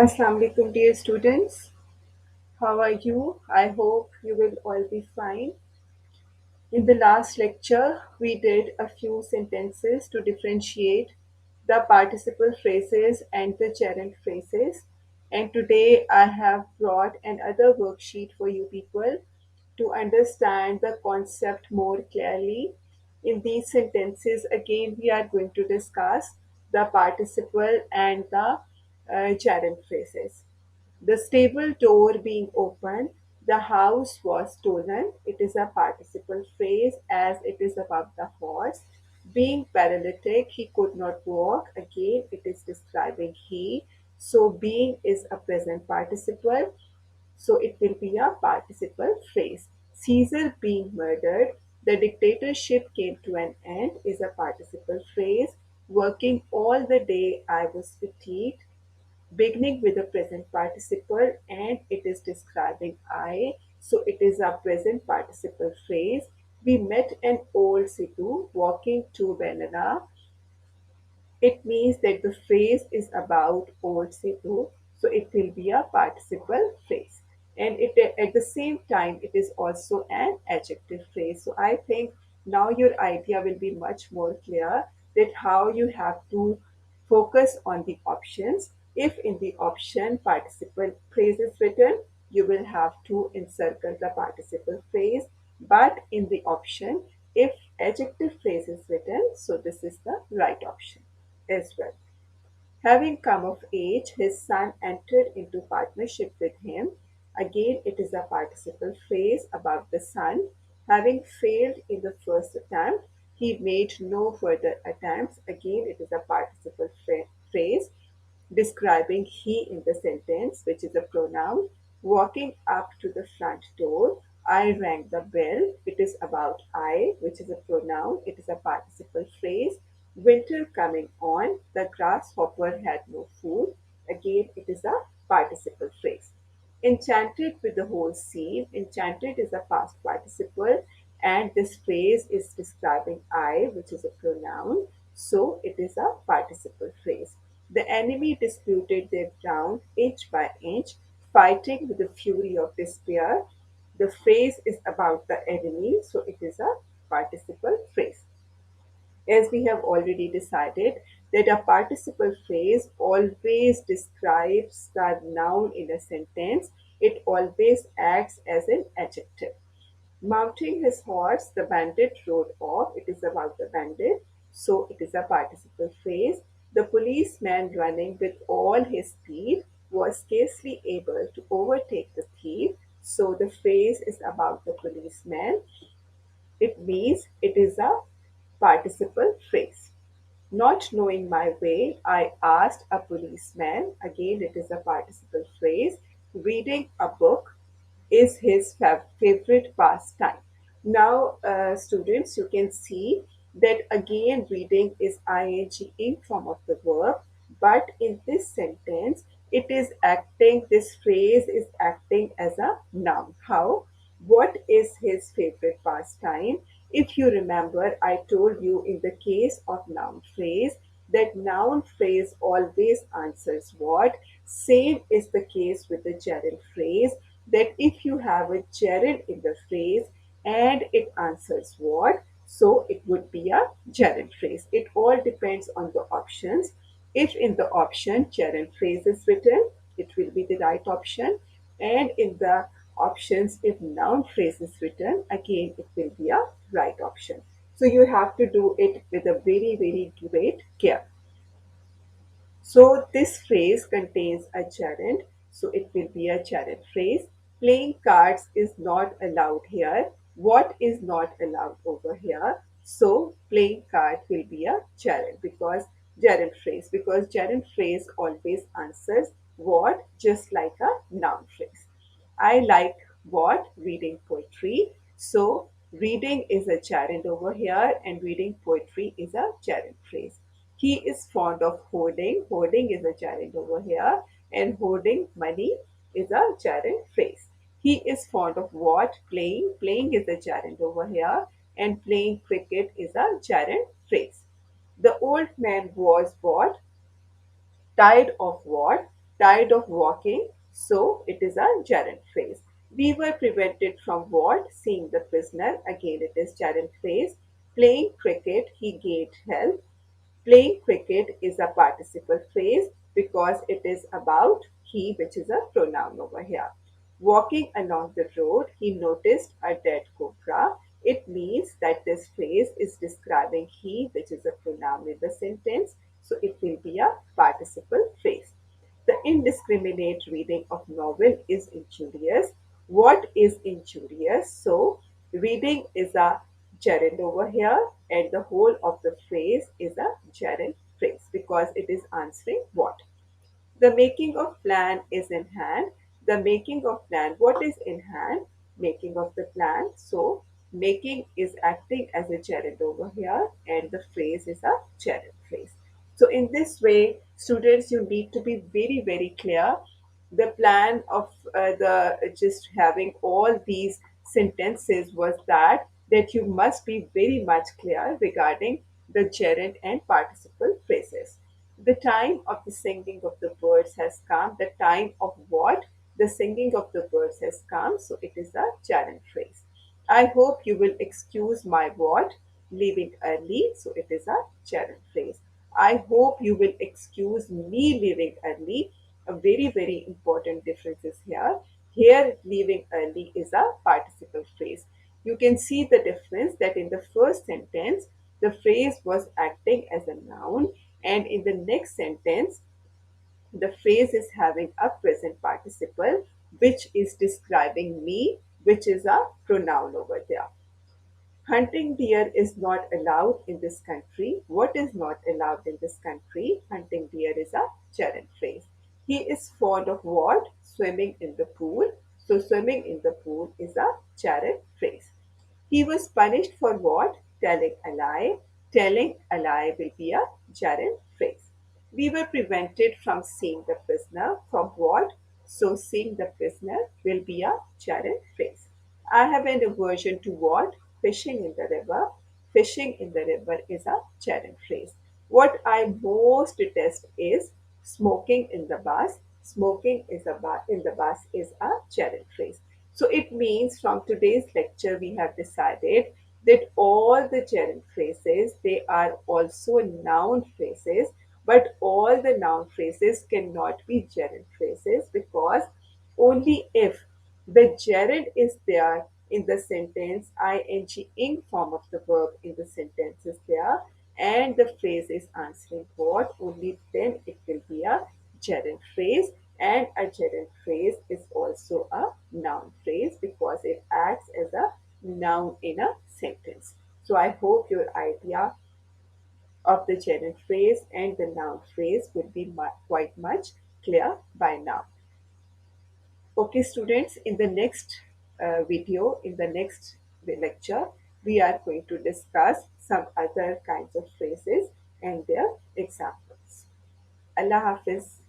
Assalamu alaikum, dear students. How are you? I hope you will all be fine. In the last lecture, we did a few sentences to differentiate the participle phrases and the gerund phrases. And today, I have brought another worksheet for you people to understand the concept more clearly. In these sentences, again, we are going to discuss the participle and the gerund phrases. The stable door being opened, the house was stolen. It is a participle phrase as it is about the horse. Being paralytic, he could not walk. Again, it is describing he. So, being is a present participle. So, it will be a participle phrase. Caesar being murdered, the dictatorship came to an end is a participle phrase. Working all the day, I was fatigued beginning with a present participle and it is describing I. So it is a present participle phrase. We met an old Sidhu walking to banana. It means that the phrase is about old Sidhu, so it will be a participle phrase. And at the same time, it is also an adjective phrase. So I think now your idea will be much more clear that how you have to focus on the options. If in the option participle phrase is written, you will have to encircle the participle phrase. But in the option, if adjective phrase is written, so this is the right option as well. Having come of age, his son entered into partnership with him. Again, it is a participle phrase about the son. Having failed in the first attempt, he made no further attempts. Again, it is a participle phrase describing he in the sentence, which is a pronoun. Walking up to the front door, I rang the bell. It is about I, which is a pronoun. It is a participle phrase. Winter coming on, the grasshopper had no food. Again, it is a participle phrase. Enchanted with the whole scene. Enchanted is a past participle, and this phrase is describing I, which is a pronoun. So it is a participle phrase. The enemy disputed their ground inch by inch, fighting with the fury of despair. The phrase is about the enemy, so it is a participle phrase. As we have already decided that a participle phrase always describes the noun in a sentence, it always acts as an adjective. Mounting his horse, the bandit rode off. It is about the bandit, so it is a participle phrase. The policeman, running with all his speed, was scarcely able to overtake the thief, so the phrase is about the policeman. It means it is a participle phrase. Not knowing my way, I asked a policeman. Again, it is a participle phrase. Reading a book is his favorite pastime. Now, students, you can see that again reading is ing in form of the verb, but in this sentence, it is acting, this phrase is acting as a noun. How? What is his favorite pastime? If you remember, I told you in the case of noun phrase that noun phrase always answers what. Same is the case with the gerund phrase that if you have a gerund in the phrase and it answers what, so it would be a gerund phrase. It all depends on the options. If in the option gerund phrase is written, it will be the right option. And in the options, if noun phrase is written, again it will be a right option. So you have to do it with a very, very great care. So this phrase contains a gerund, so it will be a gerund phrase. Playing cards is not allowed here. What is not allowed over here? So playing card will be a gerund gerund phrase always answers what just like a noun phrase. I like what? Reading poetry. So reading is a gerund over here and reading poetry is a gerund phrase. He is fond of hoarding. Hoarding is a gerund over here and hoarding money is a gerund phrase. He is fond of what? Playing. Playing is a gerund over here and playing cricket is a gerund phrase. The old man was what? Tired of what? Tired of walking, so it is a gerund phrase. We were prevented from what? Seeing the prisoner. Again, it is gerund phrase. Playing cricket, he gained health. Playing cricket is a participle phrase because it is about he, which is a pronoun over here. Walking along the road, he noticed a dead cobra. It means that this phrase is describing he, which is a pronoun in the sentence, so it will be a participle phrase. The indiscriminate reading of novel is injurious. What is injurious? So, reading is a gerund over here, and the whole of the phrase is a gerund phrase because it is answering what? The making of plan is in hand. The making of plan, what is in hand? Making of the plan. So, making is acting as a gerund over here, and the phrase is a gerund phrase. So, in this way, students, you need to be very, very clear. The plan of the just having all these sentences was that you must be very much clear regarding the gerund and participle phrases. The time of the singing of the birds has come. The time of what? The singing of the birds has come. So it is a gerund phrase. I hope you will excuse my what? Leaving early. So it is a gerund phrase. I hope you will excuse me leaving early. A very, very important difference is here. Here, leaving early is a participle phrase. You can see the difference that in the first sentence, the phrase was acting as a noun, and in the next sentence, the phrase is having a present participle, which is describing me, which is a pronoun over there. Hunting deer is not allowed in this country. What is not allowed in this country? Hunting deer is a gerund phrase. He is fond of what? Swimming in the pool. So swimming in the pool is a gerund phrase. He was punished for what? Telling a lie. Telling a lie will be a gerund phrase. We were prevented from seeing the prisoner. From what? So seeing the prisoner will be a gerund phrase. I have an aversion to what? Fishing in the river. Fishing in the river is a gerund phrase. What I most detest is smoking in the bus. Smoking in the bus is a gerund phrase. So it means from today's lecture we have decided that all the gerund phrases, they are also noun phrases, but all the noun phrases cannot be gerund phrases because only if the gerund is there in the sentence, ing form of the verb in the sentence is there, and the phrase is answering what, only then it will be a gerund phrase. And a gerund phrase is also a noun phrase because it acts as a noun in a sentence. So I hope your idea of the gerund phrase and the noun phrase will be quite much clear by now. Okay, students, in the next video, in the next lecture, we are going to discuss some other kinds of phrases and their examples. Allah Hafiz.